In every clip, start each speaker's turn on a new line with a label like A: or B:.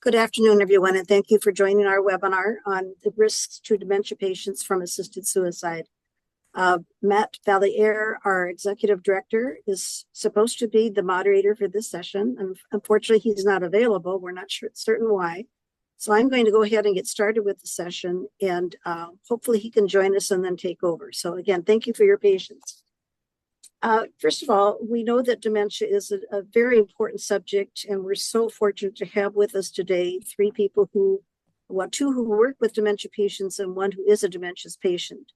A: Good afternoon, everyone, and thank you for joining our webinar on the risks to dementia patients from assisted suicide. Matt Valliere, our executive director, is supposed to be the moderator for this session, and unfortunately, he's not available. We're not certain why. So I'm going to go ahead and get started with the session, and hopefully he can join us and then take over. So again, thank you for your patience. First of all, we know that dementia is a very important subject, and we're so fortunate to have with us today three people two who work with dementia patients and one who is a dementia patient.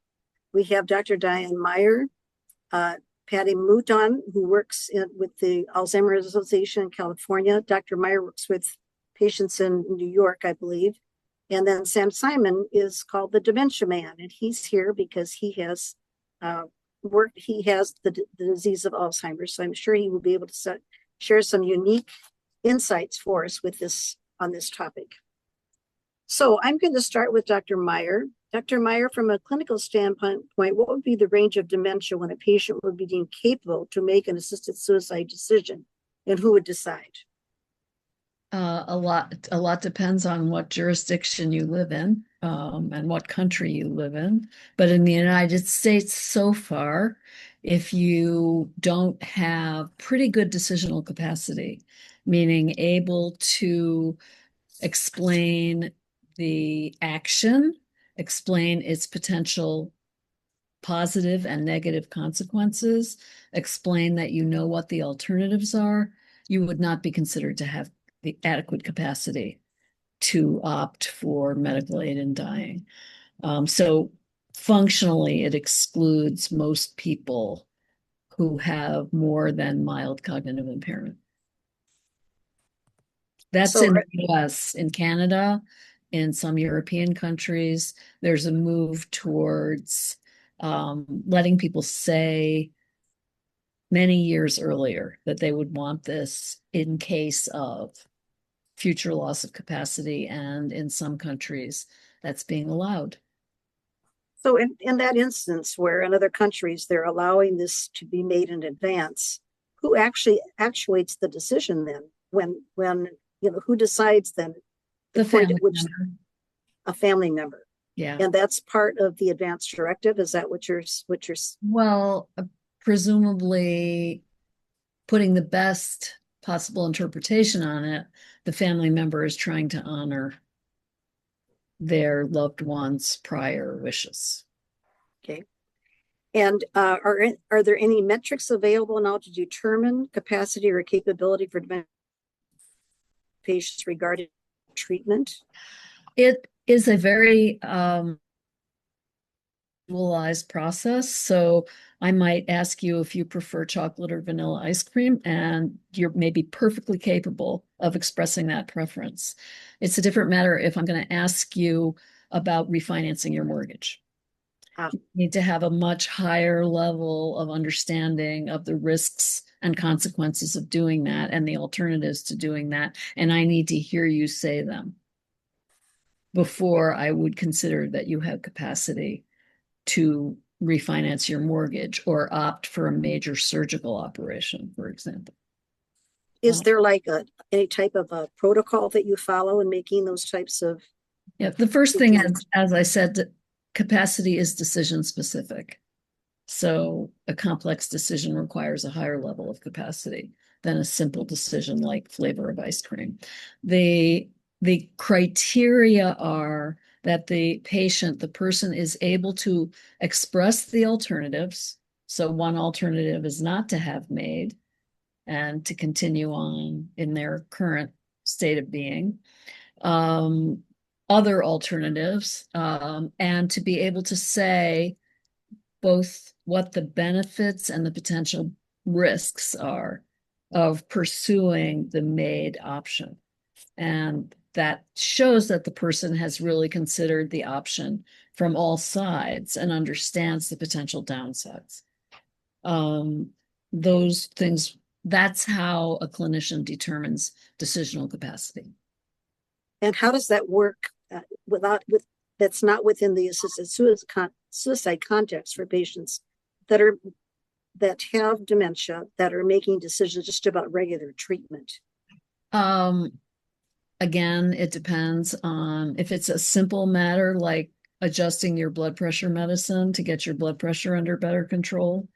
A: We have Dr. Diane Meyer, Patty Mouton, who works with the Alzheimer's Association in California. Dr. Meyer works with patients in New York, I believe. And then Sam Simon is called the Dementia Man, and he's here because he has the disease of Alzheimer's. So I'm sure he will be able to share some unique insights for us on this topic. So I'm going to start with Dr. Meyer. Dr. Meyer, from a clinical standpoint, what would be the range of dementia when a patient would be deemed capable to make an assisted suicide decision, and who would decide?
B: A lot depends on what jurisdiction you live in, and what country you live in. But in the United States so far, if you don't have pretty good decisional capacity, meaning able to explain the action, explain its potential positive and negative consequences, explain that you know what the alternatives are, you would not be considered to have the adequate capacity to opt for medical aid in dying. So functionally, it excludes most people who have more than mild cognitive impairment. That's in the US. In Canada, in some European countries, there's a move towards letting people say many years earlier that they would want this in case of future loss of capacity, and in some countries that's being allowed.
A: So in that instance, where in other countries they're allowing this to be made in advance, who actually actuates the decision then? When who decides then?
B: The family member.
A: A family member.
B: Yeah.
A: And that's part of the advance directive. Is that what you're?
B: Well, presumably putting the best possible interpretation on it, the family member is trying to honor their loved one's prior wishes.
A: Okay. And are there any metrics available now to determine capacity or capability for dementia patients regarding treatment?
B: It is a very individualized process. So I might ask you if you prefer chocolate or vanilla ice cream, and you're maybe perfectly capable of expressing that preference. It's a different matter if I'm going to ask you about refinancing your mortgage. You need to have a much higher level of understanding of the risks and consequences of doing that and the alternatives to doing that. And I need to hear you say them before I would consider that you have capacity to refinance your mortgage or opt for a major surgical operation, for example.
A: Is there like any type of a protocol that you follow in making those types of?
B: Yeah, the first thing is, as I said, capacity is decision specific. So a complex decision requires a higher level of capacity than a simple decision like flavor of ice cream. The criteria are that the person is able to express the alternatives. So one alternative is not to have MAID and to continue on in their current state of being. Other alternatives, and to be able to say both what the benefits and the potential risks are of pursuing the MAID option. And that shows that the person has really considered the option from all sides and understands the potential downsides. Those things, that's how a clinician determines decisional capacity.
A: And how does that work that's not within the assisted suicide context for patients that have dementia that are making decisions just about regular treatment?
B: again, it depends on if it's a simple matter like adjusting your blood pressure medicine to get your blood pressure under better control.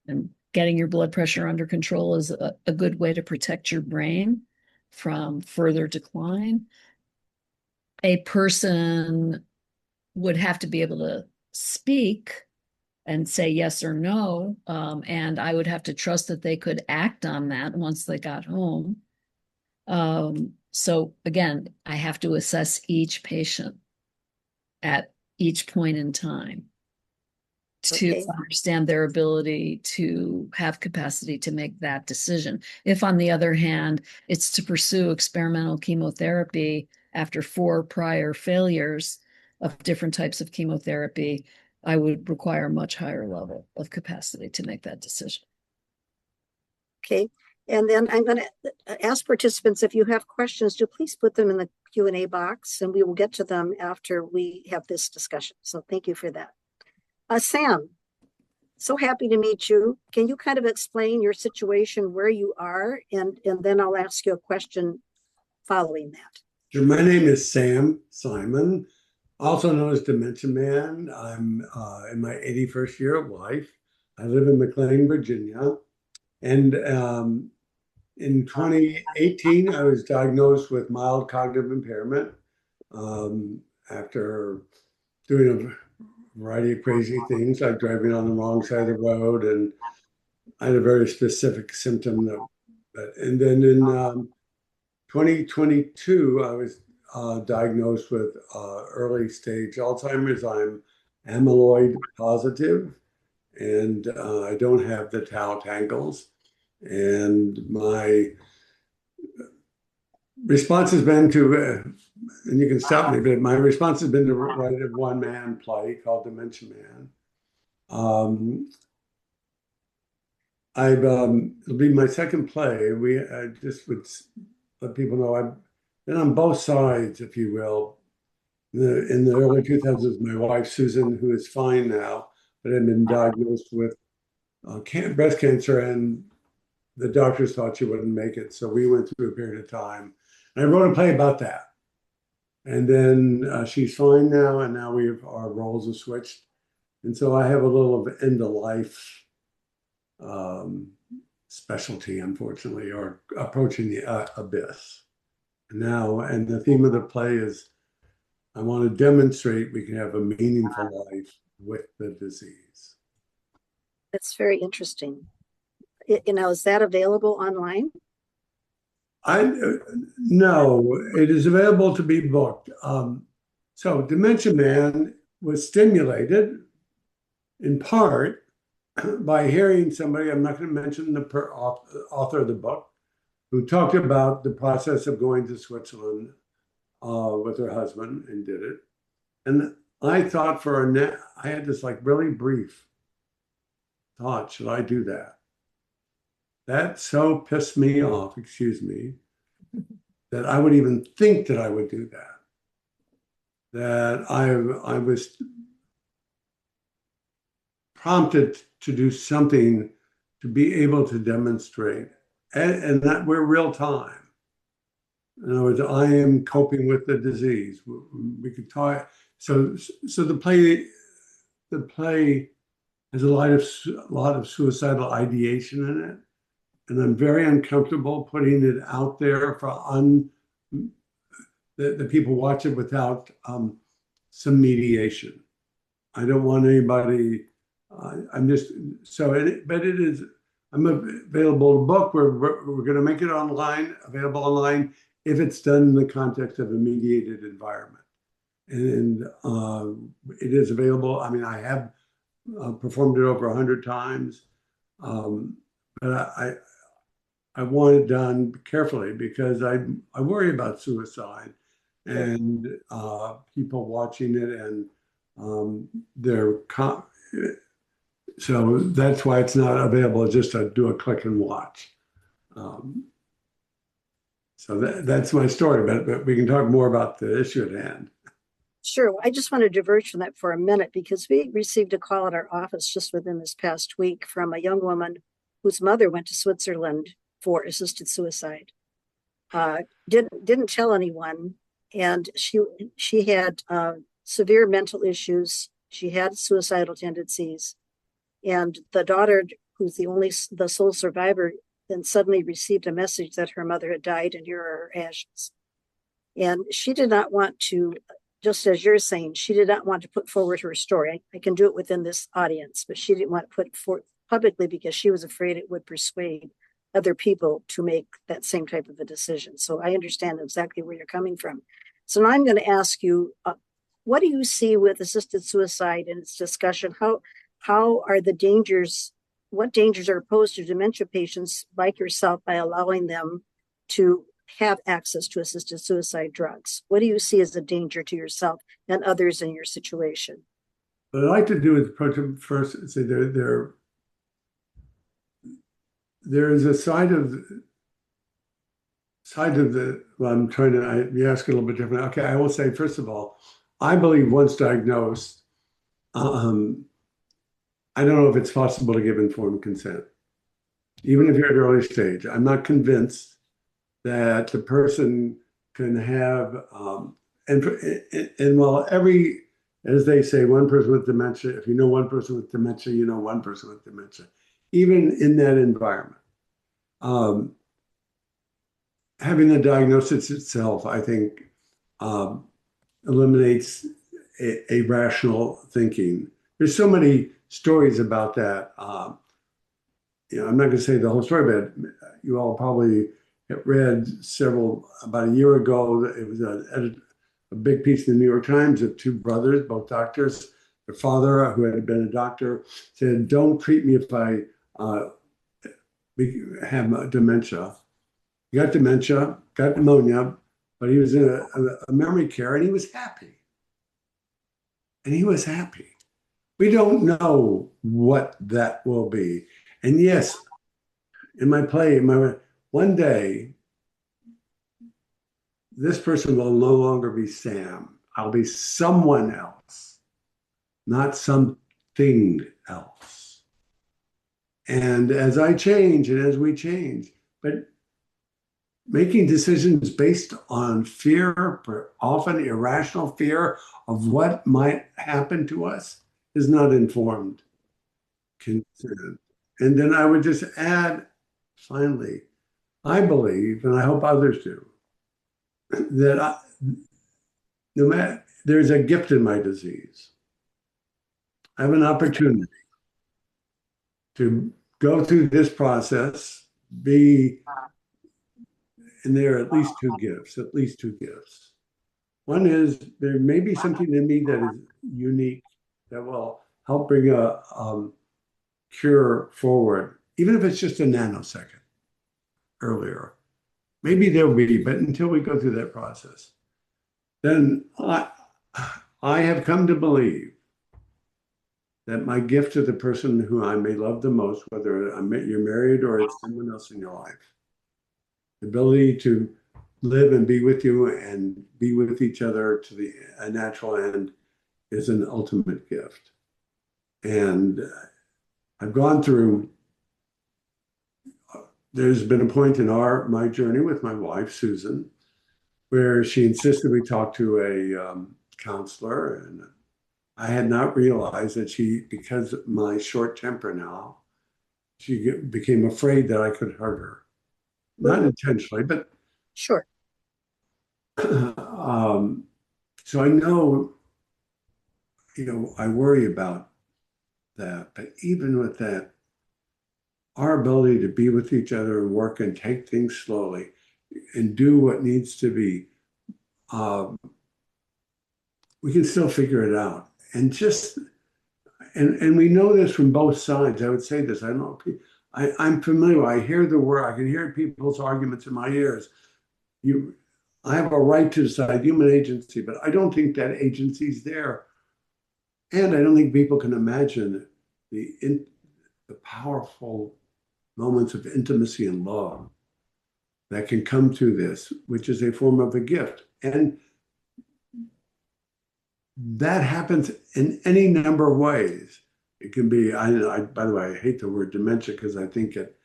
B: And getting your blood pressure under control is a good way to protect your brain from further decline. A person would have to be able to speak and say yes or no. And I would have to trust that they could act on that once they got home. So again, I have to assess each patient at each point in time to
A: Okay.
B: understand their ability to have capacity to make that decision. If, on the other hand, it's to pursue experimental chemotherapy after 4 prior failures of different types of chemotherapy, I would require a much higher level of capacity to make that decision.
A: Okay. And then I'm going to ask participants, if you have questions, do please put them in the Q&A box and we will get to them after we have this discussion. So thank you for that. Sam, so happy to meet you. Can you kind of explain your situation, where you are, and then I'll ask you a question following that.
C: Sure. My name is Sam Simon, also known as Dementia Man. I'm in my 81st year of life. I live in McLean, Virginia. And in 2018, I was diagnosed with mild cognitive impairment after doing a variety of crazy things, like driving on the wrong side of the road. And I had a very specific symptom. And then in 2022, I was diagnosed with early stage Alzheimer's. I'm amyloid positive, and I don't have the tau tangles. And my response has been to, and you can stop me, but my response has been to write a one-man play called Dementia Man. It'll be my second play. I just would let people know I've been on both sides, if you will. In the early 2000s, my wife, Susan, who is fine now, but had been diagnosed with breast cancer, and the doctors thought she wouldn't make it. So we went through a period of time. And I wrote a play about that. And then she's fine now, and now our roles are switched. And so I have a little of end of life specialty, unfortunately, or approaching the abyss. Now, and the theme of the play is I want to demonstrate we can have a meaningful life with the disease.
A: That's very interesting. Is that available online?
C: No, it is available to be booked. So Dementia Man was stimulated in part by hearing somebody, I'm not going to mention the author of the book, who talked about the process of going to Switzerland with her husband and did it. And I thought I had this like really brief thought, should I do that? That so pissed me off, excuse me, that I would even think that I would do that. That I was prompted to do something to be able to demonstrate, and that we're real time. In other words, I am coping with the disease. We could talk. So the play has a lot of suicidal ideation in it, and I'm very uncomfortable putting it out there for the people watch it without some mediation. I don't want anybody. I'm just but it is. I'm available to book. We're going to make it available online if it's done in the context of a mediated environment, and it is available. I mean, I have performed it over 100 times, but I want it done carefully because I worry about suicide and people watching it and so that's why it's not available just to do a click and watch. So that's my story, but we can talk more about the issue at hand.
A: Sure. I just want to diverge from that for a minute because we received a call at our office just within this past week from a young woman whose mother went to Switzerland for assisted suicide. didn't tell anyone, and she had severe mental issues. She had suicidal tendencies, and the daughter, who's the sole survivor, then suddenly received a message that her mother had died, and here are her ashes. And she did not want to, just as you're saying, she did not want to put forward her story. I can do it within this audience, but she didn't want to put it forth publicly because she was afraid it would persuade other people to make that same type of a decision. So I understand exactly where you're coming from. So now I'm going to ask you, what do you see with assisted suicide in its discussion? How are the dangers, what dangers are posed to dementia patients like yourself by allowing them to have access to assisted suicide drugs? What do you see as a danger to yourself and others in your situation?
C: What I'd like to do is approach them first and say there is a side of the, well, I'm trying to, you ask it a little bit different. Okay, I will say, first of all, I believe once diagnosed, I don't know if it's possible to give informed consent, even if you're at early stage. I'm not convinced that the person can have, and while as they say, one person with dementia, if you know one person with dementia, you know one person with dementia, even in that environment. Having the diagnosis itself, I think, eliminates a rational thinking. There's so many stories about that. I'm not going to say the whole story, but you all probably read several, about a year ago. It was a big piece in the New York Times of two brothers, both doctors. Their father, who had been a doctor, said, "Don't treat me if I have dementia." He got dementia, got pneumonia, but he was in a memory care, and he was happy. And he was happy. We don't know what that will be. And yes, in my play, one day, this person will no longer be Sam. I'll be someone else, not something else. And as I change and as we change, but making decisions based on fear, often irrational fear of what might happen to us, is not informed consent. And then I would just add, finally, I believe, and I hope others do, that no matter, there's a gift in my disease. I have an opportunity to go through this process, and there are at least two gifts. One is there may be something in me that is unique that will help bring a cure forward, even if it's just a nanosecond earlier. Maybe there will be, but until we go through that process, then I have come to believe that my gift to the person who I may love the most, whether you're married or it's someone else in your life, the ability to live and be with you and be with each other to a natural end, is an ultimate gift. And I've gone through, there's been a point in my journey with my wife, Susan, where she insisted we talk to a counselor. And I had not realized that because of my short temper now, she became afraid that I could hurt her. Not intentionally, but
A: sure.
C: So I know, I worry about that. But even with that, our ability to be with each other and work and take things slowly and do what needs to be, we can still figure it out. And and we know this from both sides. I would say this. I don't know. I'm familiar. I hear the word. I can hear people's arguments in my ears. I have a right to decide, human agency, but I don't think that agency's there. And I don't think people can imagine the powerful moments of intimacy and love that can come through this, which is a form of a gift. And that happens in any number of ways. It can be, by the way, I hate the word dementia because I think it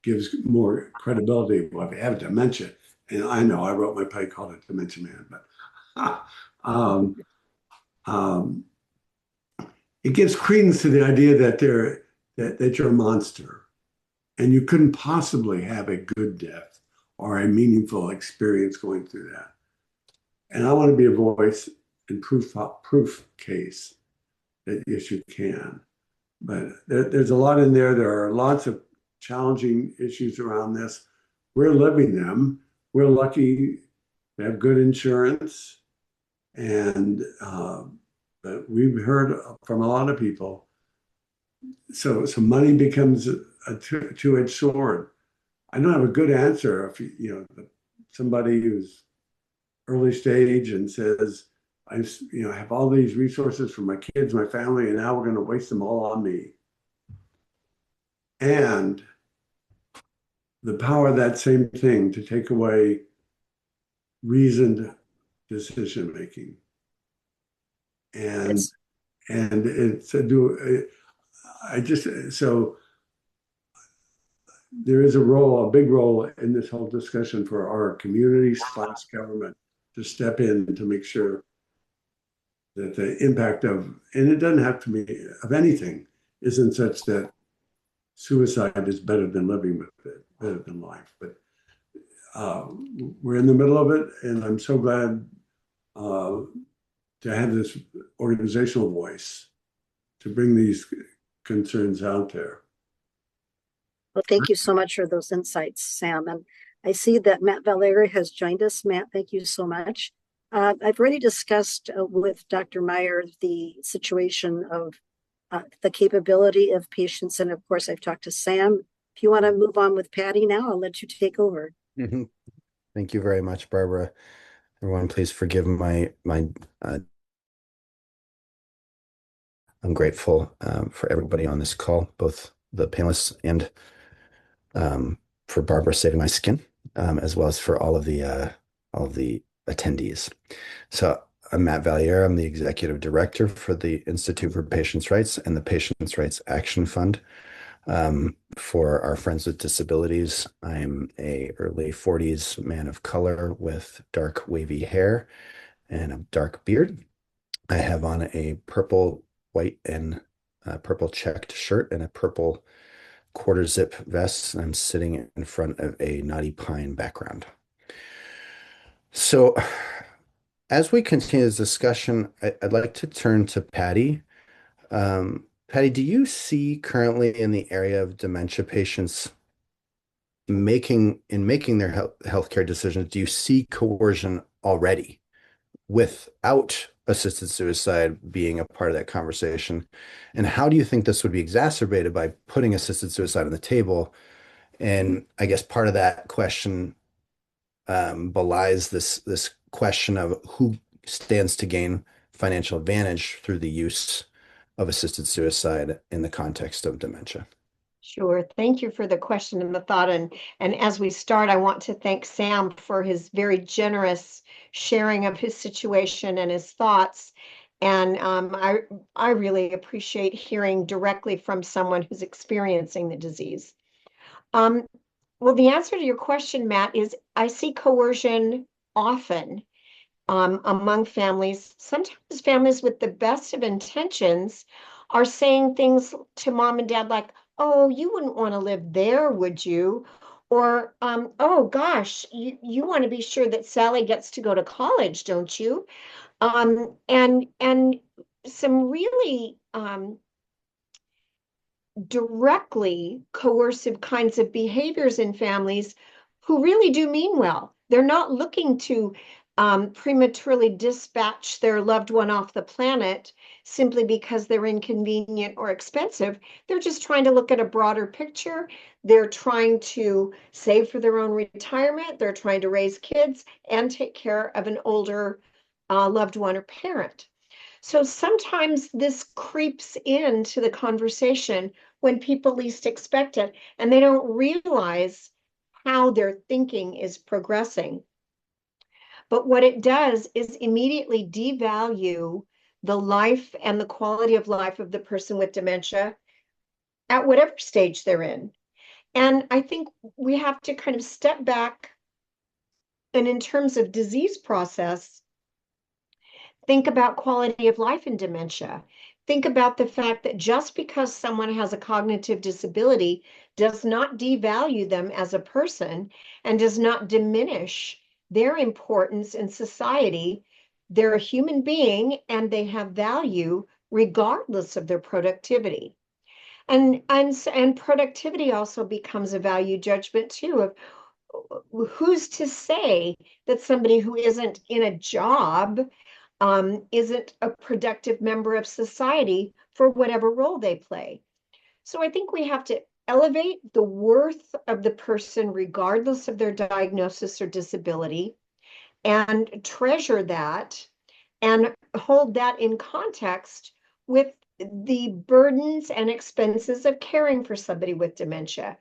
C: gives more credibility. Well, if you have dementia, and I know I wrote my play called it Dementia Man, but um, um, it gives credence to the idea that that you're a monster and you couldn't possibly have a good death or a meaningful experience going through that. And I want to be a voice and proof case that yes, you can. But there's a lot in there. There are lots of challenging issues around this. We're living them. We're lucky to have good insurance. And but we've heard from a lot of people. So money becomes a two-edged sword. I don't have a good answer if somebody who's early stage and says, I have all these resources for my kids, my family, and now we're going to waste them all on me. And the power of that same thing to take away reasoned decision making. And
A: It's
C: it's I just so there is a big role in this whole discussion for our community/government to step in to make sure that the impact and it doesn't have to be of anything, isn't such that suicide is better than living with it, better than life. But we're in the middle of it, and I'm so glad to have this organizational voice to bring these concerns out there.
A: Well, thank you so much for those insights, Sam. And I see that Matt Valeri has joined us. Matt, thank you so much. I've already discussed with Dr. Meyer the situation of the capability of patients. And of course, I've talked to Sam. If you want to move on with Patty now, I'll let you take over.
D: Mm-hmm. Thank you very much, Barbara. Everyone, please forgive my I'm grateful for everybody on this call, both the panelists and for Barbara saving my skin, as well as for all of the attendees. So I'm Matt Valier. I'm the executive director for the Institute for Patients' Rights and the Patients' Rights Action Fund. For our friends with disabilities, I'm a early 40s man of color with dark wavy hair and a dark beard. I have on a purple, white, and purple checked shirt and a purple quarter zip vest. I'm sitting in front of a knotty pine background. So as we continue this discussion, I'd like to turn to Patty. Patty, do you see currently in the area of dementia patients making their healthcare decisions, do you see coercion already without assisted suicide being a part of that conversation? And how do you think this would be exacerbated by putting assisted suicide on the table? And I guess part of that question belies this question of who stands to gain financial advantage through the use of assisted suicide in the context of dementia.
E: Sure. Thank you for the question and the thought. And as we start, I want to thank Sam for his very generous sharing of his situation and his thoughts. And I really appreciate hearing directly from someone who's experiencing the disease. Well, the answer to your question, Matt, is I see coercion often among families. Sometimes families with the best of intentions are saying things to mom and dad like, oh, you wouldn't want to live there, would you? Or, oh gosh, you want to be sure that Sally gets to go to college, don't you? And some really directly coercive kinds of behaviors in families who really do mean well. They're not looking to prematurely dispatch their loved one off the planet simply because they're inconvenient or expensive. They're just trying to look at a broader picture. They're trying to save for their own retirement. They're trying to raise kids and take care of an older loved one or parent. So sometimes this creeps into the conversation when people least expect it, and they don't realize how their thinking is progressing. But what it does is immediately devalue the life and the quality of life of the person with dementia at whatever stage they're in. And I think we have to kind of step back And in terms of disease process, think about quality of life in dementia. Think about the fact that just because someone has a cognitive disability does not devalue them as a person and does not diminish their importance in society. They're a human being and they have value regardless of their productivity. And productivity also becomes a value judgment too of who's to say that somebody who isn't in a job isn't a productive member of society for whatever role they play. So I think we have to elevate the worth of the person regardless of their diagnosis or disability and treasure that and hold that in context with the burdens and expenses of caring for somebody with dementia.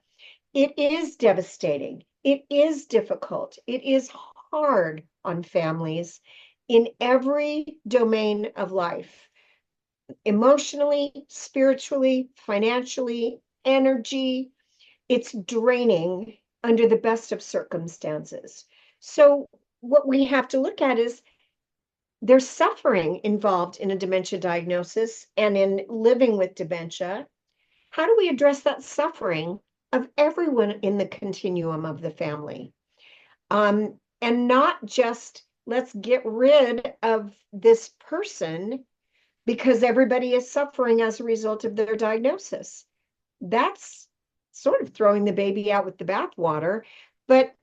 E: It is devastating. It is difficult. It is hard on families in every domain of life, emotionally, spiritually, financially, energy. It's draining under the best of circumstances. So what we have to look at is there's suffering involved in a dementia diagnosis and in living with dementia. How do we address that suffering of everyone in the continuum of the family? And not just let's get rid of this person because everybody is suffering as a result of their diagnosis. That's sort of throwing the baby out with the bathwater, but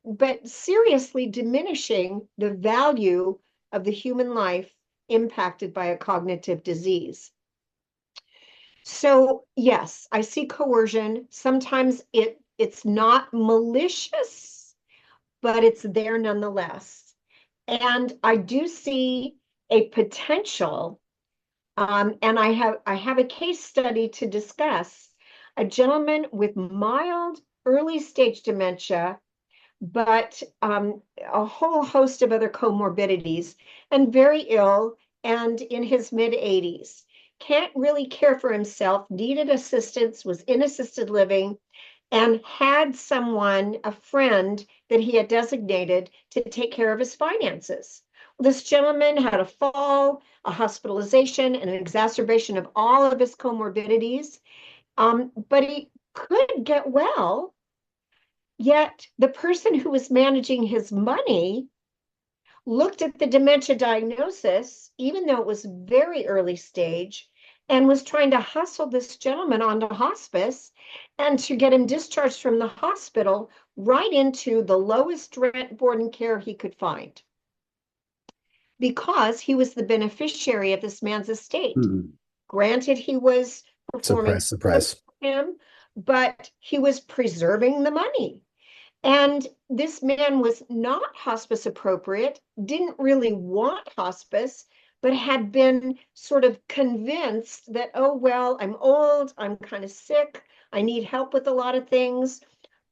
E: seriously diminishing the value of the human life impacted by a cognitive disease. So yes, I see coercion. Sometimes it's not malicious, but it's there nonetheless. And I do see a potential, and I have a case study to discuss, a gentleman with mild early stage dementia, but a whole host of other comorbidities, and very ill, and in his mid-80s. Can't really care for himself, needed assistance, was in assisted living, and had someone, a friend, that he had designated to take care of his finances. This gentleman had a fall, a hospitalization, and an exacerbation of all of his comorbidities, but he could get well. Yet the person who was managing his money looked at the dementia diagnosis, even though it was very early stage, and was trying to hustle this gentleman onto hospice and to get him discharged from the hospital right into the lowest rent, board, and care he could find, because he was the beneficiary of this man's estate. Granted, he was performing
D: Surprise.
E: for him, but he was preserving the money. And this man was not hospice appropriate, didn't really want hospice, but had been sort of convinced that, oh, well, I'm old, I'm kind of sick, I need help with a lot of things.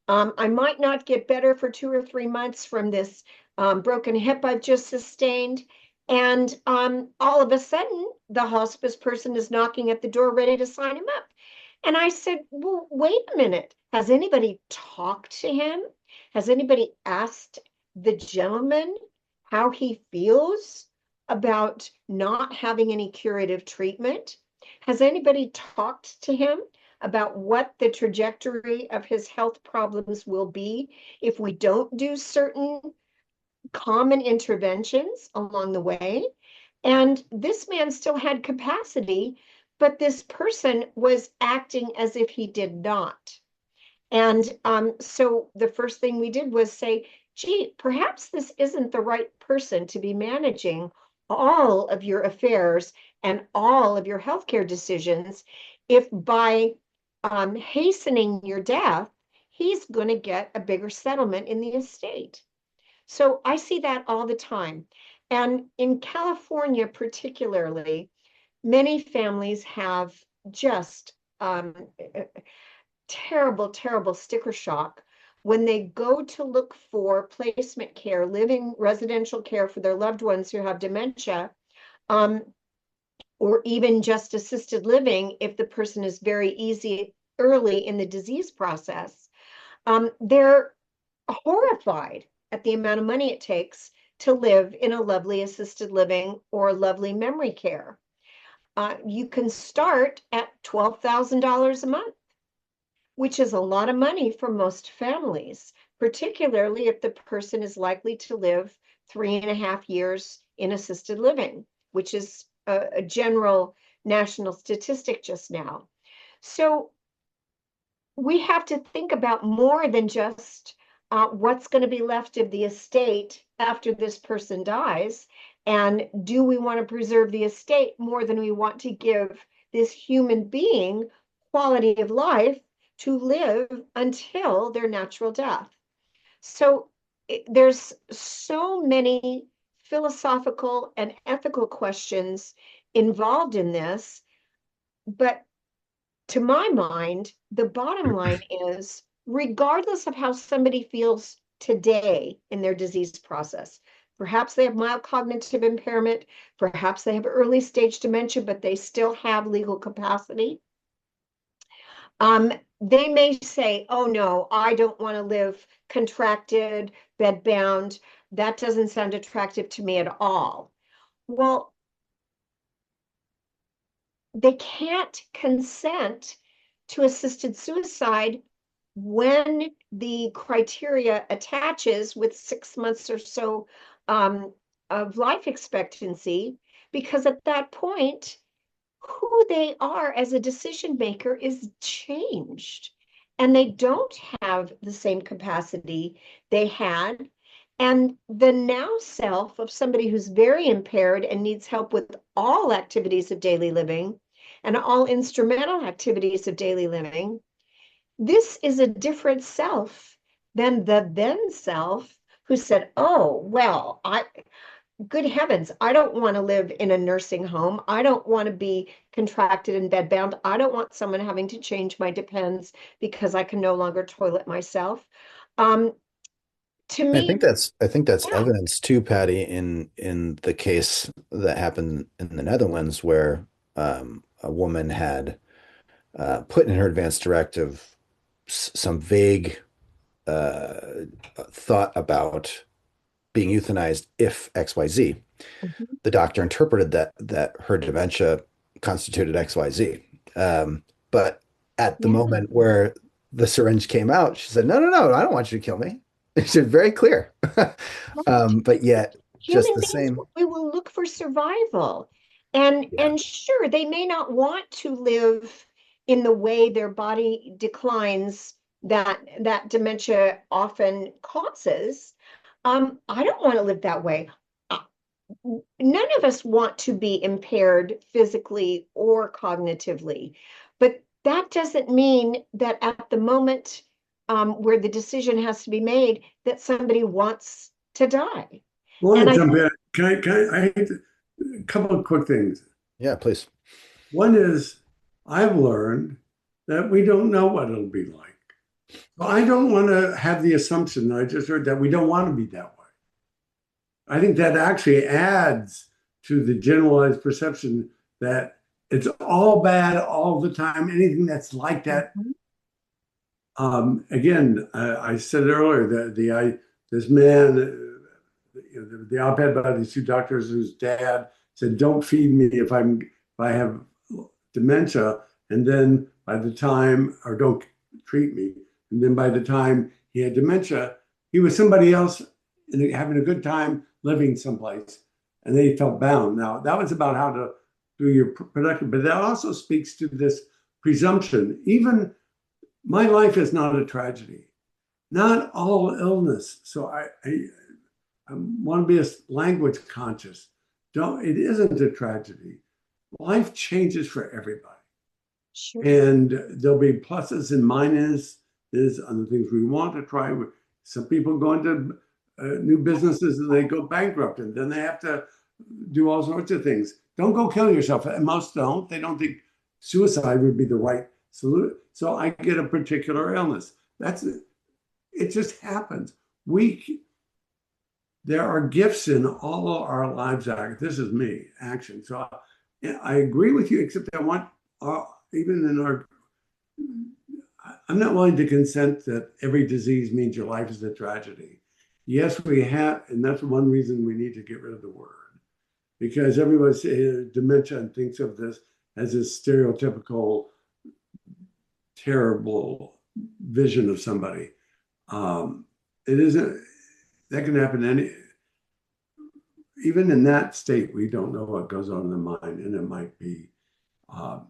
E: I might not get better for 2 or 3 months from this broken hip I've just sustained. And all of a sudden, the hospice person is knocking at the door ready to sign him up. And I said, well, wait a minute. Has anybody talked to him? Has anybody asked the gentleman how he feels about not having any curative treatment? Has anybody talked to him about what the trajectory of his health problems will be if we don't do certain common interventions along the way? And this man still had capacity, but this person was acting as if he did not. And so the first thing we did was say, gee, perhaps this isn't the right person to be managing all of your affairs and all of your healthcare decisions if by hastening your death, he's going to get a bigger settlement in the estate. So I see that all the time. And in California, particularly, many families have just terrible sticker shock when they go to look for placement care, living residential care for their loved ones who have dementia, or even just assisted living if the person is very easy early in the disease process. They're horrified at the amount of money it takes to live in a lovely assisted living or lovely memory care. You can start at $12,000 a month, which is a lot of money for most families, particularly if the person is likely to live 3.5 years in assisted living, which is a general national statistic just now. So we have to think about more than just what's going to be left of the estate after this person dies. And do we want to preserve the estate more than we want to give this human being quality of life to live until their natural death? So there's so many philosophical and ethical questions involved in this, but to my mind, the bottom line is, regardless of how somebody feels today in their disease process, perhaps they have mild cognitive impairment, perhaps they have early stage dementia, but they still have legal capacity. They may say, oh no, I don't want to live contracted, bedbound. That doesn't sound attractive to me at all. Well, they can't consent to assisted suicide when the criteria attaches with 6 months or so of life expectancy, because at that point, who they are as a decision maker is changed, and they don't have the same capacity they had. And the now self of somebody who's very impaired and needs help with all activities of daily living and all instrumental activities of daily living, this is a different self than the then self who said, oh, well, good heavens, I don't want to live in a nursing home. I don't want to be contracted and bedbound. I don't want someone having to change my Depends because I can no longer toilet myself. To
D: I
E: me,
D: think that's
E: yeah.
D: evidence too, Patty, in the case that happened in the Netherlands where a woman had put in her advance directive some vague thought about being euthanized if XYZ.
E: Mhm.
D: The doctor interpreted that her dementia constituted XYZ. But at the
E: Yeah.
D: moment where the syringe came out, she said, no, no, no, I don't want you to kill me. She said very clear.
E: Right.
D: But yet, just
E: Human
D: the
E: beings,
D: same.
E: we will look for survival. And
D: Yeah.
E: and sure, they may not want to live in the way their body declines that dementia often causes. I don't want to live that way. Uh, None of us want to be impaired physically or cognitively, but that doesn't mean that at the moment where the decision has to be made, that somebody wants to die.
C: I want
E: And
C: to
E: I
C: jump in. I hate a couple of quick things.
D: Yeah, please.
C: One is I've learned that we don't know what it'll be like. So I don't want to have the assumption, I just heard, that we don't want to be that way. I think that actually adds to the generalized perception that it's all bad all the time. Anything that's like that.
E: Mhm.
C: Again, I said earlier that this man, the op-ed by these two doctors whose dad said, "Don't feed me if I have dementia," and then by the time, or don't treat me, and then by the time he had dementia, he was somebody else and having a good time living someplace, and they felt bound. Now that was about how to do your productive, but that also speaks to this presumption. Even my life is not a tragedy. Not all illness. So I want to be a language conscious. Don't. It isn't a tragedy. Life changes for everybody,
E: Sure.
C: and there'll be pluses and minuses on the things we want to try. Some people go into new businesses and they go bankrupt, and then they have to do all sorts of things. Don't go kill yourself. And most don't. They don't think suicide would be the right solution. So I get a particular illness. That's it. It just happens. There are gifts in all of our lives. This is me, action. So I agree with you, except I want even in our. I'm not willing to consent that every disease means your life is a tragedy. Yes, we have, and that's one reason we need to get rid of the word. Because everyone says dementia and thinks of this as this stereotypical, terrible vision of somebody. It isn't, that can happen even in that state, we don't know what goes on in the mind, and it might be. Um,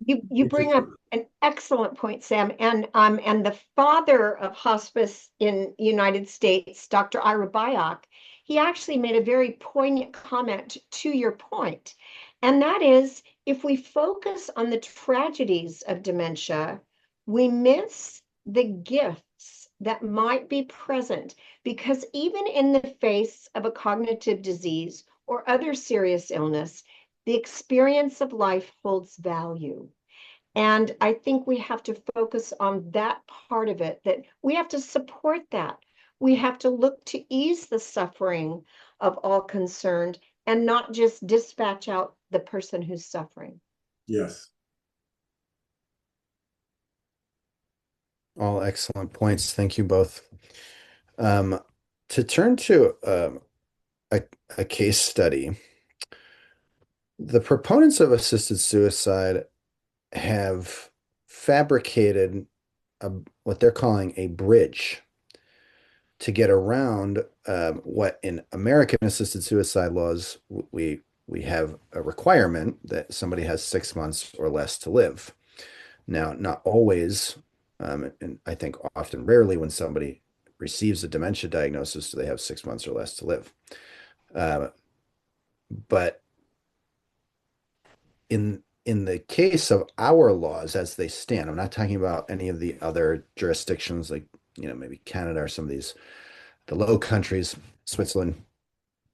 E: You bring up an excellent point, Sam. And the father of hospice in the United States, Dr. Ira Byock, he actually made a very poignant comment to your point. And that is, if we focus on the tragedies of dementia, we miss the gifts that might be present, because even in the face of a cognitive disease or other serious illness, the experience of life holds value. And I think we have to focus on that part of it, that we have to support that. We have to look to ease the suffering of all concerned and not just dispatch out the person who's suffering.
C: yes.
D: All excellent points. Thank you both. To turn to a case study, the proponents of assisted suicide have fabricated what they're calling a bridge to get around what in American assisted suicide laws we have a requirement that somebody has 6 months or less to live. Now, not always, and I think often rarely when somebody receives a dementia diagnosis, do they have 6 months or less to live. But in the case of our laws as they stand, I'm not talking about any of the other jurisdictions like, maybe Canada or some of the Low Countries, Switzerland.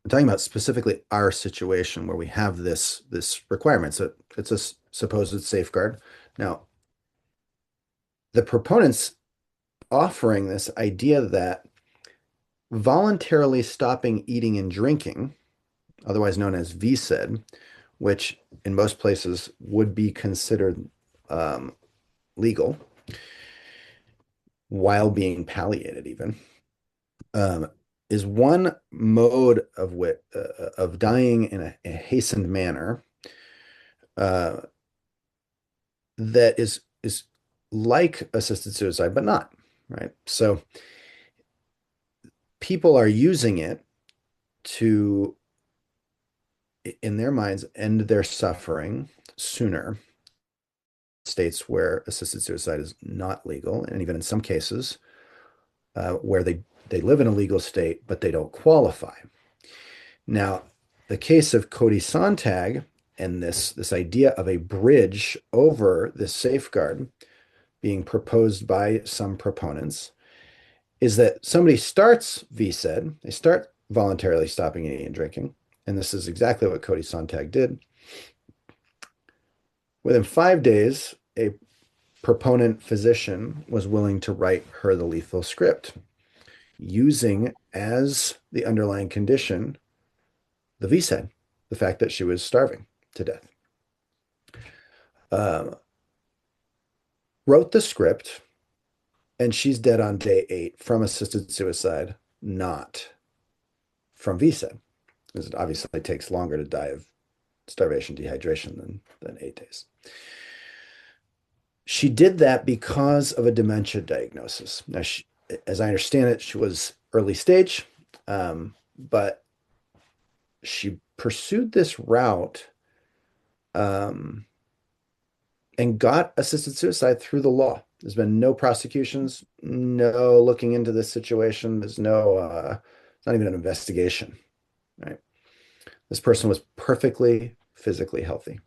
D: I'm talking about specifically our situation where we have this requirement. So it's a supposed safeguard. Now, the proponents offering this idea that voluntarily stopping eating and drinking, otherwise known as VSED, which in most places would be considered legal while being palliated even, is one mode of dying in a hastened manner that is like assisted suicide, but not, right? So people are using it to, in their minds, end their suffering sooner. States where assisted suicide is not legal, and even in some cases where they live in a legal state, but they don't qualify. Now, the case of Cody Sontag and this idea of a bridge over this safeguard being proposed by some proponents is that somebody starts VSED, they start voluntarily stopping eating and drinking, and this is exactly what Cody Sontag did. Within 5 days, a proponent physician was willing to write her the lethal script, using as the underlying condition the VSED, the fact that she was starving to death. Wrote the script, and she's dead on day 8 from assisted suicide, not from VSED, because it obviously takes longer to die of starvation, dehydration than 8 days. She did that because of a dementia diagnosis. Now, as I understand it, she was early stage, but she pursued this route and got assisted suicide through the law. There's been no prosecutions, no looking into this situation. There's not even an investigation, right? This person was perfectly physically healthy,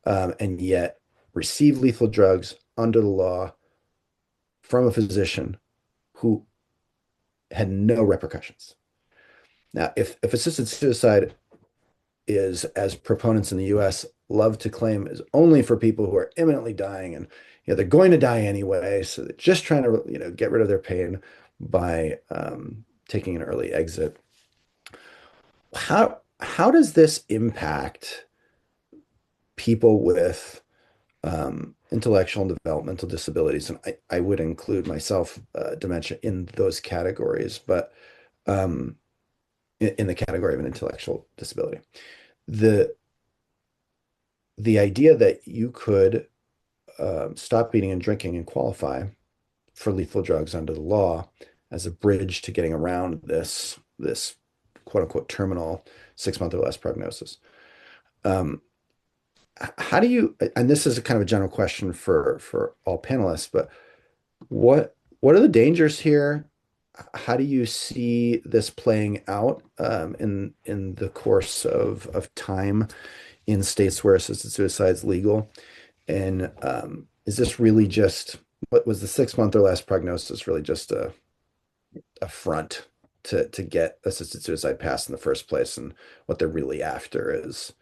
D: and yet received lethal drugs under the law from a physician who had no repercussions. Now, if assisted suicide is, as proponents in the US love to claim, is only for people who are imminently dying and they're going to die anyway, so they're just trying to get rid of their pain by taking an early exit. How does this impact people with intellectual and developmental disabilities, and I would include myself, dementia in those categories, but in the category of an intellectual disability. The the idea that you could stop eating and drinking and qualify for lethal drugs under the law as a bridge to getting around this quote unquote terminal 6 month or less prognosis. Um, how do you, and this is a kind of a general question for all panelists, but what are the dangers here? How do you see this playing out in the course of time in states where assisted suicide is legal? And is this really just, what was the 6 month or less prognosis really just a front to get assisted suicide passed in the first place? And what they're really after is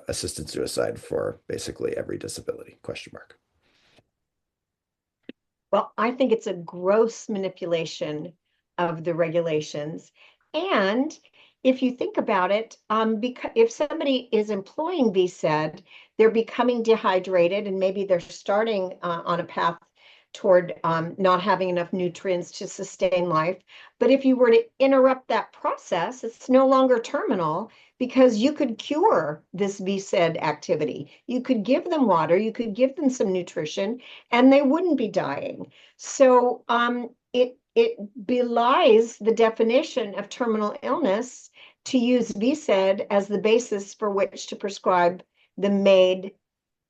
D: assisted suicide for basically every disability, question mark.
E: Well, I think it's a gross manipulation of the regulations. And if you think about it, because if somebody is employing VSED, they're becoming dehydrated and maybe they're starting on a path toward not having enough nutrients to sustain life. But if you were to interrupt that process, it's no longer terminal because you could cure this VSED activity. You could give them water, you could give them some nutrition, and they wouldn't be dying. So it belies the definition of terminal illness to use VSED as the basis for which to prescribe the MAID,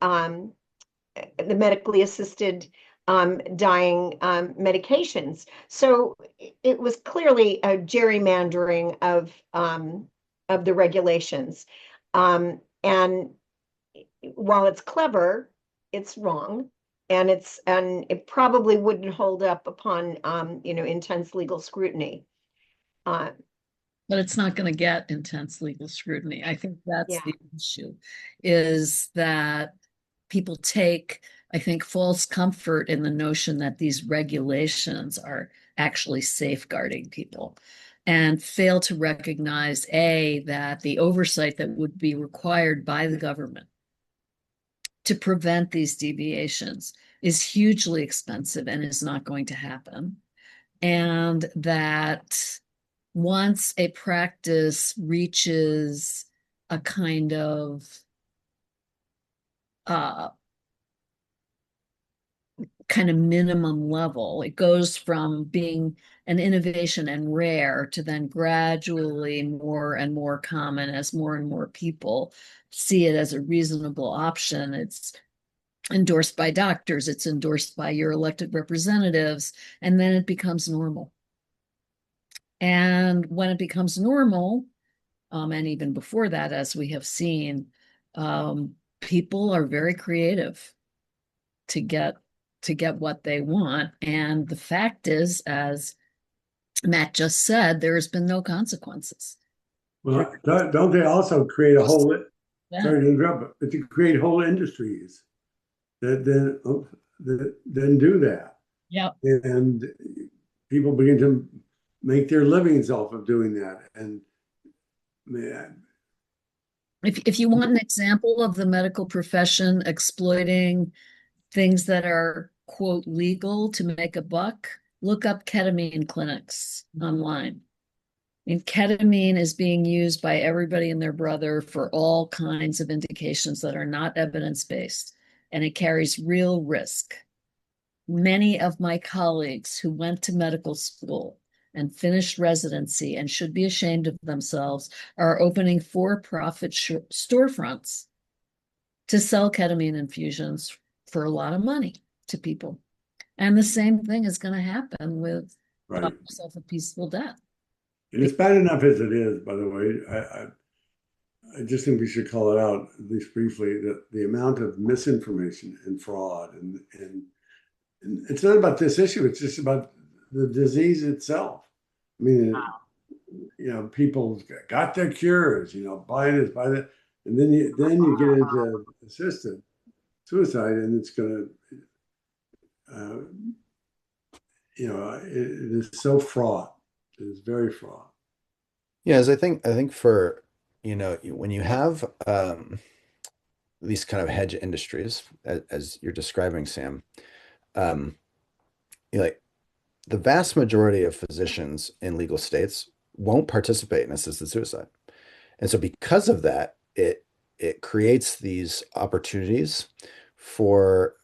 E: the medically assisted dying medications. So it was clearly a gerrymandering of the regulations. And while it's clever, it's wrong. And it probably wouldn't hold up upon intense legal scrutiny.
B: But it's not going to get intense legal scrutiny. I think that's
E: Yeah.
B: the issue, is that people take, I think, false comfort in the notion that these regulations are actually safeguarding people and fail to recognize, A, that the oversight that would be required by the government to prevent these deviations is hugely expensive and is not going to happen. And that once a practice reaches a kind of minimum level, it goes from being an innovation and rare to then gradually more and more common as more and more people see it as a reasonable option. It's endorsed by doctors, it's endorsed by your elected representatives, and then it becomes normal. And when it becomes normal, and even before that, as we have seen, people are very creative to get what they want. And the fact is, as Matt just said, there has been no consequences.
C: Well, don't they also create a whole,
B: Yeah.
C: sorry to interrupt, but to create whole industries that then do that.
B: Yep.
C: And people begin to make their livings off of doing that. And man,
B: If you want an example of the medical profession exploiting things that are, quote, legal to make a buck, look up ketamine clinics online. And ketamine is being used by everybody and their brother for all kinds of indications that are not evidence-based, and it carries real risk. Many of my colleagues who went to medical school and finished residency and should be ashamed of themselves are opening for-profit storefronts to sell ketamine infusions for a lot of money to people. And the same thing is going to happen with
C: right.
B: yourself a peaceful death.
C: And it's bad enough as it is, by the way. I just think we should call it out, at least briefly, that the amount of misinformation and fraud and it's not about this issue, it's just about the disease itself. I mean, people got their cures, buy this, buy that, and then you get into assisted suicide, and it's going to, it is so fraught. It is very fraught.
D: Yeah, as I think for, when you have these kind of hedge industries, as you're describing, Sam, um, like the vast majority of physicians in legal states won't participate in assisted suicide. And so because of that, it creates these opportunities for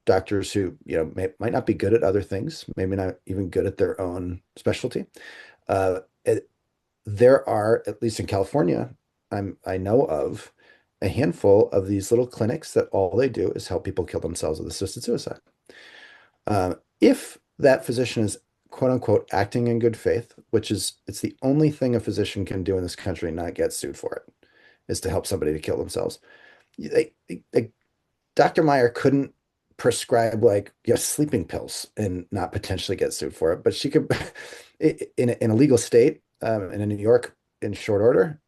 D: doctors who, might not be good at other things, maybe not even good at their own specialty. Uh, it, there are, at least in California, I know of a handful of these little clinics that all they do is help people kill themselves with assisted suicide. If that physician is quote unquote acting in good faith, which is it's the only thing a physician can do in this country and not get sued for it, is to help somebody to kill themselves. Dr. Meyer couldn't prescribe sleeping pills and not potentially get sued for it, but she could in a legal state in New York in short order,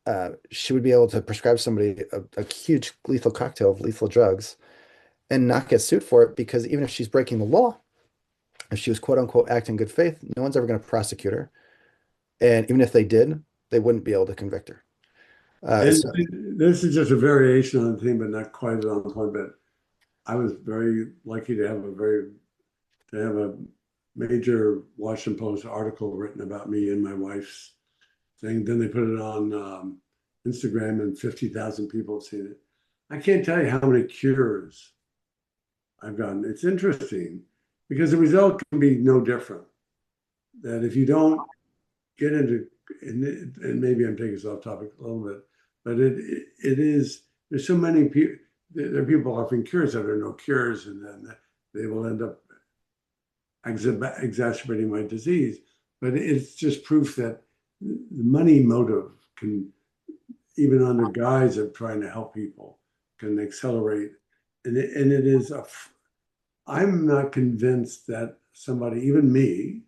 D: she would be able to prescribe somebody a huge lethal cocktail of lethal drugs and not get sued for it, because even if she's breaking the law, if she was quote unquote acting in good faith, no one's ever going to prosecute her. And even if they did, they wouldn't be able to convict her.
C: And this is just a variation on the theme, but not quite on the point. But I was very lucky to have a major Washington Post article written about me and my wife's thing. Then they put it on Instagram, and 50,000 people have seen it. I can't tell you how many cures I've gotten. It's interesting because the result can be no different. That if you don't get into, and maybe I'm taking this off topic a little bit, but it is, there's so many people, there are people offering cures that are no cures, and then they will end up exacerbating my disease. But it's just proof that the money motive can, even under guise of trying to help people, can accelerate. And it is I'm not convinced that somebody, even me,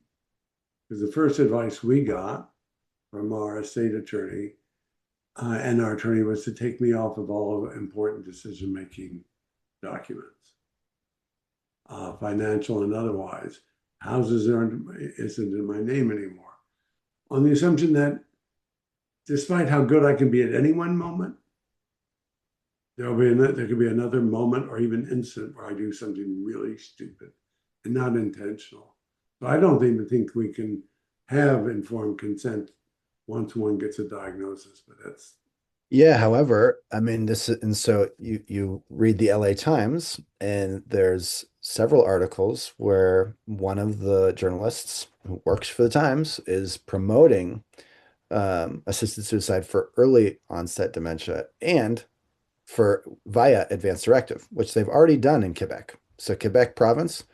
C: because the first advice we got from our estate attorney and our attorney was to take me off of all important decision-making documents, financial and otherwise. Houses isn't in my name anymore, on the assumption that despite how good I can be at any one moment, there could be another moment or even instant where I do something really stupid and not intentional. So I don't even think we can have informed consent once one gets a diagnosis, but that's.
D: Yeah, however, I mean, and so you read the LA Times, and there's several articles where one of the journalists who works for the Times is promoting assisted suicide for early onset dementia and for via advance directive, which they've already done in Quebec. So Quebec province,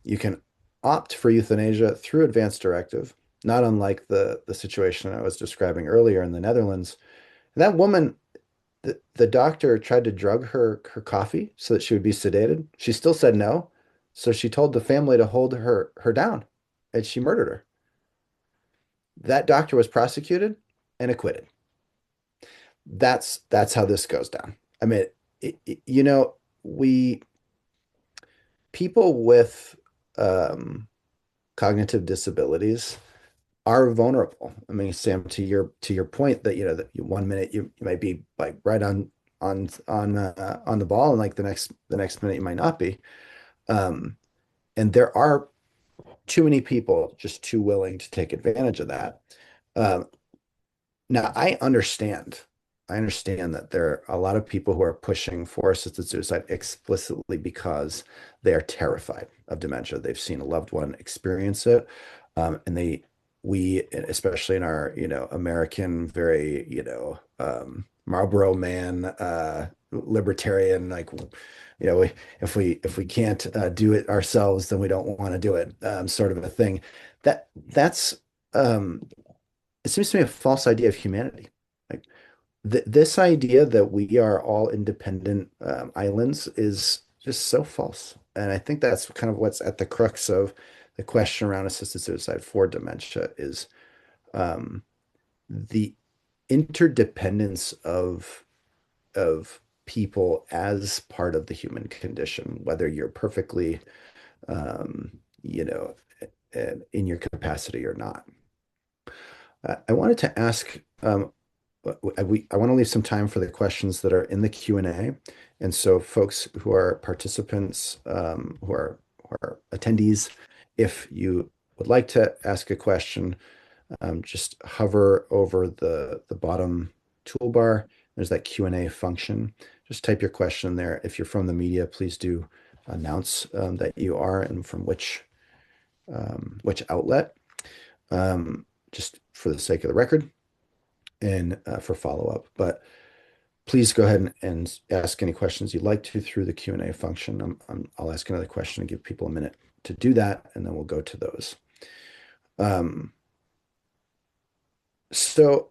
D: you can opt for euthanasia through advance directive, not unlike the situation I was describing earlier in the Netherlands. And that woman, the doctor tried to drug her coffee so that she would be sedated. She still said no. So she told the family to hold her down, and she murdered her. That doctor was prosecuted and acquitted. That's how this goes down. I mean, we people with cognitive disabilities are vulnerable. I mean, Sam, to your point that that 1 minute you might be like right on the ball, and like the next minute you might not be. And there are too many people just too willing to take advantage of that. Um, Now, I understand that there are a lot of people who are pushing for assisted suicide explicitly because they are terrified of dementia. They've seen a loved one experience it. And we, especially in our, American, very, Marlboro man, libertarian, like, if we can't do it ourselves, then we don't want to do it, sort of a thing. That's it seems to me a false idea of humanity. Like this idea that we are all independent islands is just so false. And I think that's kind of what's at the crux of the question around assisted suicide for dementia is um, the interdependence of people as part of the human condition, whether you're perfectly, um, you know, in your capacity or not. I wanted to ask I want to leave some time for the questions that are in the Q&A. And so folks who are participants, who are attendees, if you would like to ask a question, just hover over the bottom toolbar. There's that Q&A function. Just type your question there. If you're from the media, please do announce that you are and from which outlet, just for the sake of the record and for follow-up. But please go ahead and ask any questions you'd like to through the Q&A function. I'll ask another question and give people a minute to do that, and then we'll go to those. So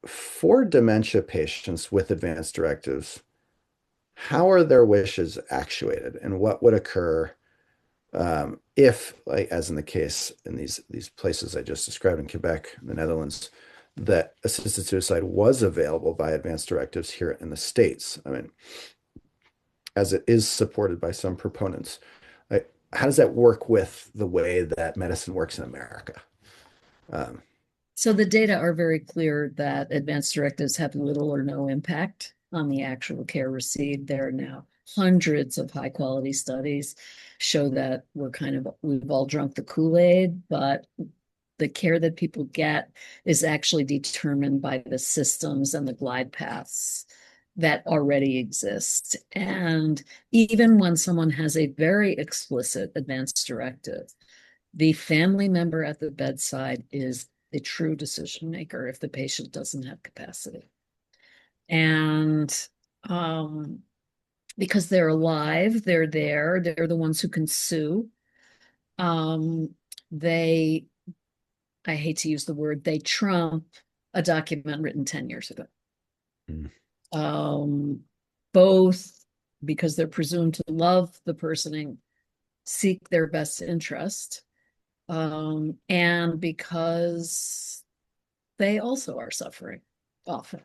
D: for dementia patients with advanced directives, how are their wishes actuated, and what would occur if, like as in the case in these places I just described in Quebec, the Netherlands, that assisted suicide was available by advanced directives here in the States? I mean, as it is supported by some proponents, how does that work with the way that medicine works in America?
B: So the data are very clear that advanced directives have little or no impact on the actual care received. There are now hundreds of high quality studies show that we've all drunk the Kool-Aid, but the care that people get is actually determined by the systems and the glide paths that already exist. And even when someone has a very explicit advanced directive, the family member at the bedside is the true decision maker if the patient doesn't have capacity. And because they're alive, they're there, they're the ones who can sue. I hate to use the word, they trump a document written 10 years ago. Both because they're presumed to love the person and seek their best interest, and because they also are suffering often.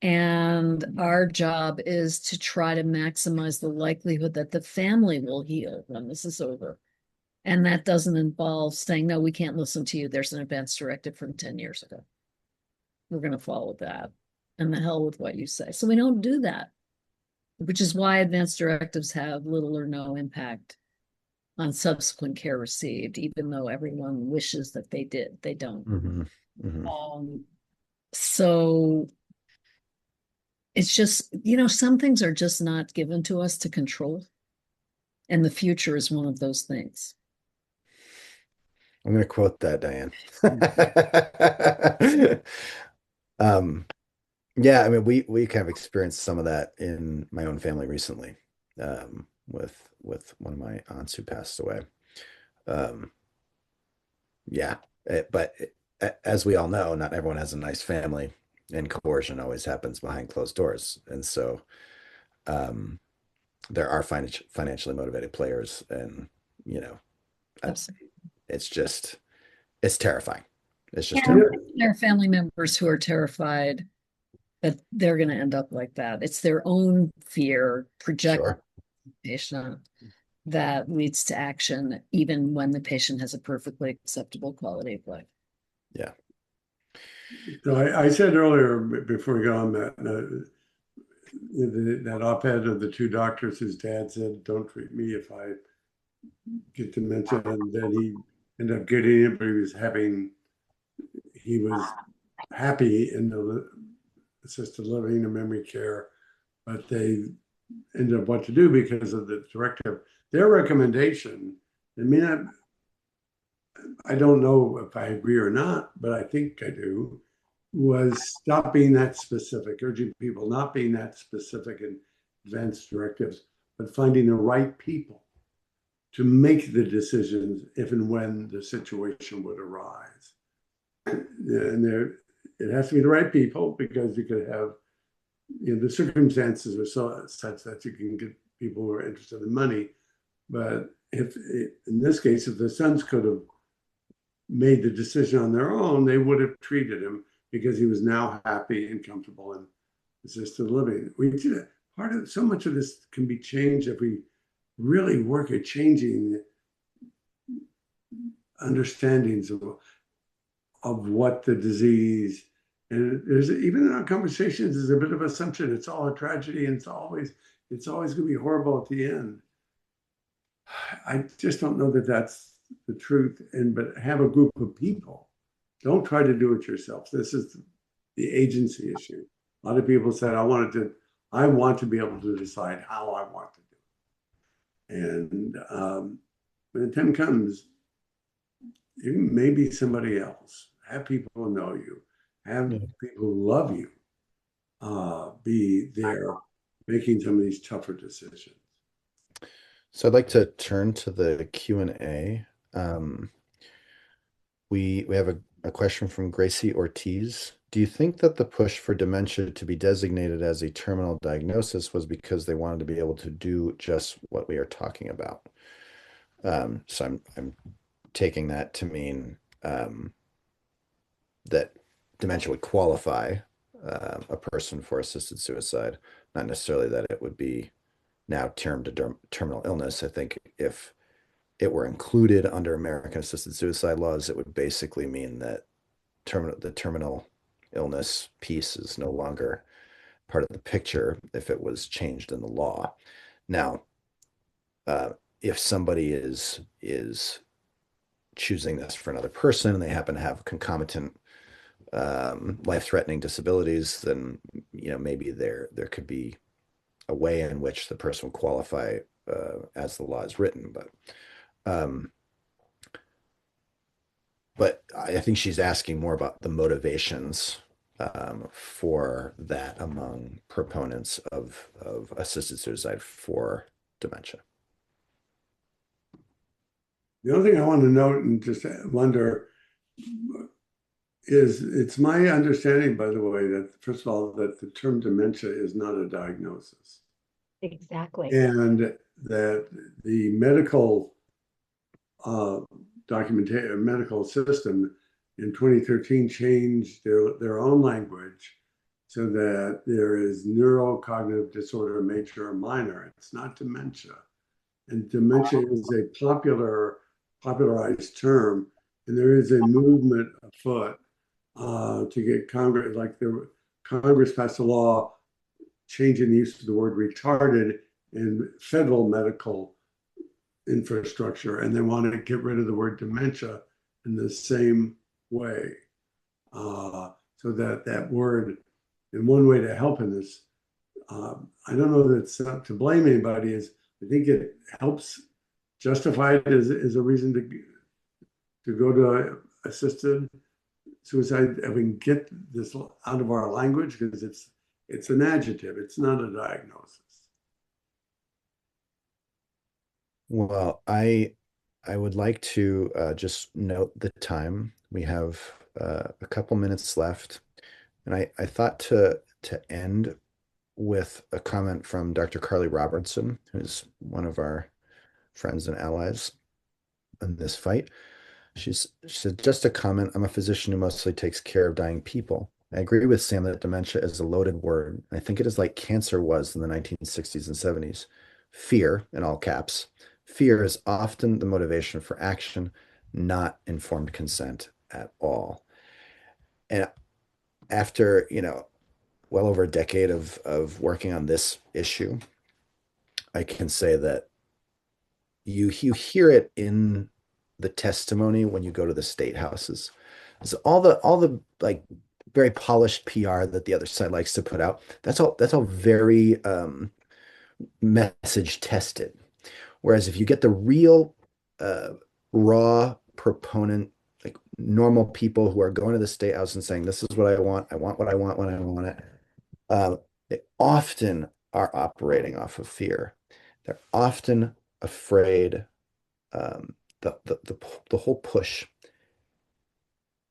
B: And our job is to try to maximize the likelihood that the family will heal when this is over. And that doesn't involve saying, no, we can't listen to you. There's an advance directive from 10 years ago. We're going to follow that. And the hell with what you say. So we don't do that, which is why advance directives have little or no impact on subsequent care received, even though everyone wishes that they did. They don't.
D: Mm-hmm. Mm-hmm.
B: So it's just, some things are just not given to us to control. And the future is one of those things.
D: I'm going to quote that, Diane. Yeah, I mean, we kind of experienced some of that in my own family recently, with one of my aunts who passed away. But as we all know, not everyone has a nice family, and coercion always happens behind closed doors. And so, there are financially motivated players, and it's terrifying. It's just terrifying.
B: There are family members who are terrified that they're going to end up like that. It's their own fear projected patient that leads to action, even when the patient has a perfectly acceptable quality of life.
D: Yeah.
C: So I said earlier before we got on that op-ed of the two doctors, his dad said, "Don't treat me if I get dementia," and then he ended up getting it, but he was happy in the assisted living and memory care, but they ended up what to do because of the directive. Their recommendation, I don't know if I agree or not, but I think I do, was stop being that specific, urging people not being that specific in advanced directives, but finding the right people to make the decisions if and when the situation would arise. And it has to be the right people, because you could have, the circumstances are such that you can get people who are interested in money. But in this case, if the sons could have made the decision on their own, they would have treated him, because he was now happy and comfortable in assisted living. So much of this can be changed if we really work at changing understandings of what the disease And there's even in our conversations, there's a bit of assumption it's all a tragedy and it's always going to be horrible at the end. I just don't know that that's the truth. But have a group of people. Don't try to do it yourself. This is the agency issue. A lot of people said, I want to be able to decide how I want to do it. And when the time comes, it may be somebody else. Have people who know you. Have people who love you be there making some of these tougher decisions.
D: So I'd like to turn to the Q&A. We have a question from Gracie Ortiz. Do you think that the push for dementia to be designated as a terminal diagnosis was because they wanted to be able to do just what we are talking about? So I'm taking that to mean that dementia would qualify a person for assisted suicide, not necessarily that it would be now termed a terminal illness. I think if it were included under American assisted suicide laws, it would basically mean that the terminal illness piece is no longer part of the picture if it was changed in the law. Now, if somebody is choosing this for another person and they happen to have concomitant life-threatening disabilities, then maybe there could be a way in which the person would qualify as the law is written. But I think she's asking more about the motivations for that among proponents of assisted suicide for dementia.
C: The only thing I want to note and just wonder is it's my understanding, by the way, that first of all, that the term dementia is not a diagnosis.
E: Exactly.
C: And that the medical documentation, medical system in 2013 changed their own language so that there is neurocognitive disorder, major or minor. It's not dementia. And dementia is a popularized term, and there is a movement afoot to get Congress, Congress passed a law changing the use of the word retarded in federal medical infrastructure, and they want to get rid of the word dementia in the same way. So that word, and one way to help in this, I don't know that it's not to blame anybody, is I think it helps justify it as a reason to go to assisted suicide. I mean, get this out of our language because it's an adjective. It's not a diagnosis.
D: Well, I would like to just note the time. We have a couple minutes left, and I thought to end with a comment from Dr. Carly Robertson, who's one of our friends and allies in this fight. She said, just a comment. I'm a physician who mostly takes care of dying people. I agree with Sam that dementia is a loaded word. I think it is like cancer was in the 1960s and 70s. Fear, in all caps. Fear is often the motivation for action, not informed consent at all. And after, well over a decade of working on this issue, I can say that you hear it in the testimony when you go to the state houses. So all the like very polished PR that the other side likes to put out, that's all very message tested. Whereas if you get the real raw proponent, like normal people who are going to the state house and saying, this is what I want what I want when I want it, they often are operating off of fear. They're often afraid. The whole push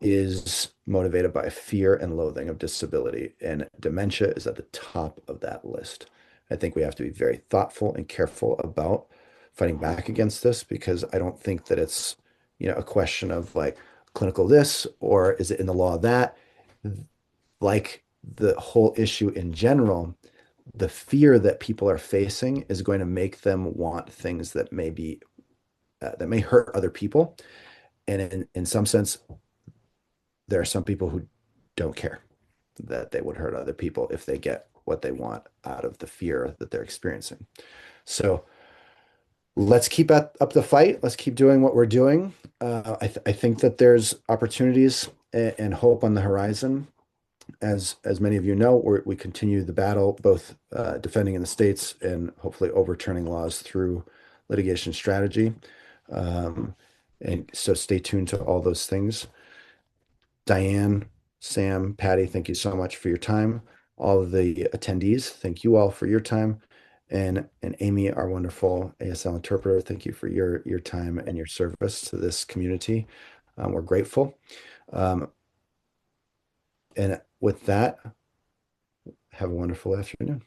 D: is motivated by fear and loathing of disability, and dementia is at the top of that list. I think we have to be very thoughtful and careful about fighting back against this, because I don't think that it's, a question of like clinical this or is it in the law that. Like the whole issue in general, the fear that people are facing is going to make them want things that may hurt other people. And in some sense, there are some people who don't care. that they would hurt other people if they get what they want out of the fear that they're experiencing. So let's keep up the fight. Let's keep doing what we're doing. I think that there's opportunities and hope on the horizon. As many of you know, we continue the battle, both defending in the states and hopefully overturning laws through litigation strategy. And so stay tuned to all those things. Diane, Sam, Patty, thank you so much for your time. All of the attendees, thank you all for your time. And Amy, our wonderful ASL interpreter, thank you for your time and your service to this community. We're grateful. And with that, have a wonderful afternoon.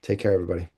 D: Take care, everybody.